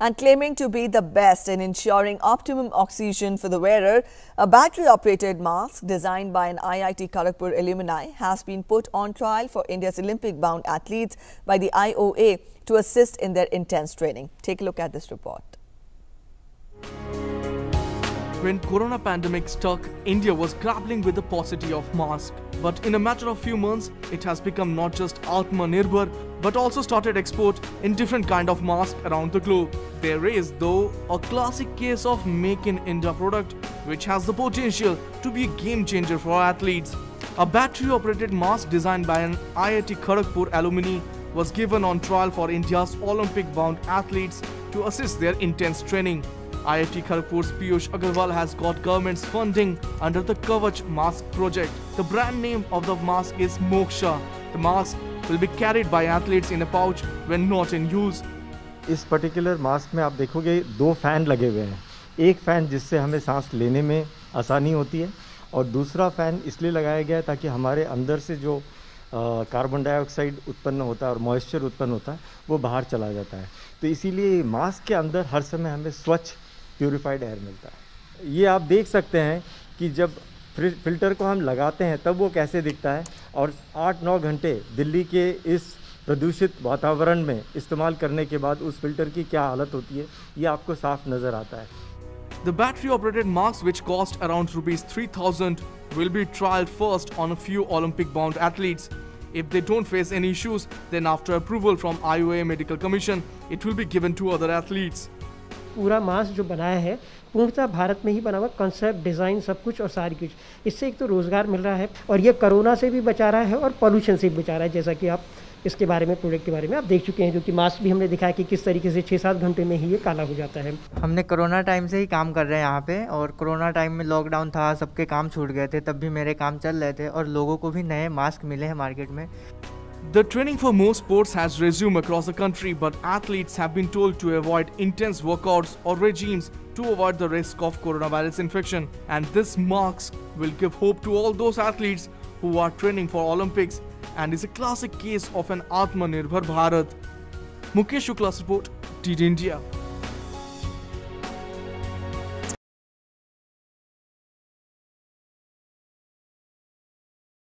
and claiming to be the best in ensuring optimum oxygen for the wearer. A battery-operated mask designed by an IIT Kharagpur alumni has been put on trial for India's Olympic-bound athletes by the IOA to assist in their intense training. Take a look at this report. When corona pandemic struck, India was grappling with the paucity of masks. But in a matter of few months, it has become not just Atmanirbhar, but also started export in different kind of masks around the globe. There is, though, a classic case of Make in India product, which has the potential to be a game changer for athletes. A battery-operated mask designed by an IIT Kharagpur alumni was given on trial for India's Olympic-bound athletes to assist their intense training. IIT Kharagpur's Piyush Agarwal has got government's funding under the Kavach mask project. The brand name of the mask is Moksha. The mask will be carried by athletes in a pouch when not in use. इस particular mask में आप देखोगे 2 fan लगे हुए हैं। एक fan जिससे हमें सांस लेने में आसानी होती है और दूसरा फैन इसलिए लगाया गया है ताकि हमारे अंदर से जो कार्बन डाइऑक्साइड उत्पन्न होता है और मॉइस्चर उत्पन्न होता है वो बाहर चला जाता है। तो इसीलिए मास्क के अंदर हर समय हमें स्वच्छ प्यूरिफाइड एयर मिलता है। ये आप देख सकते हैं कि जब फिल्टर को हम लगाते हैं तब वो कैसे दिखता है और 8-9 घंटे दिल्ली के इस प्रदूषित वातावरण में इस्तेमाल करने के बाद उस फिल्टर की क्या हालत होती है ये आपको साफ नज़र आता है। The battery-operated masks, which cost around rupees 3,000, will be trialed first on a few Olympic-bound athletes. If they don't face any issues, then after approval from IOA Medical Commission, it will be given to other athletes. पूरा mask जो बनाया है पूर्णतः भारत में ही बना हुआ, concept, design, सब कुछ और सारी कुछ। इससे एक तो रोज़गार मिल रहा है और ये कोरोना से भी बचा रहा है और पॉल्यूशन से भी बचा रहा है। जैसा कि आप इसके बारे में, प्रोडक्ट के बारे में आप देख चुके हैं, जो कि मास्क भी हमने दिखाया कि किस तरीके से 6-7 घंटे में ही ये काला हो जाता है। हमने कोरोना टाइम से ही काम कर रहे हैं यहाँ पे, और कोरोना टाइम में लॉकडाउन था, सबके काम छूट गए थे, तब भी मेरे काम चल रहे थे और लोगों को भी नए मास्क मिले हैं मार्केट में। The training for most sports has resumed across the country, but athletes have been told to avoid intense workouts or regimes to avoid the risk of coronavirus infection. And this mask will give hope to all those athletes who are training for Olympics and is a classic case of an Atmanirbhar Bharat. Mukesh Shukla's report, DD India.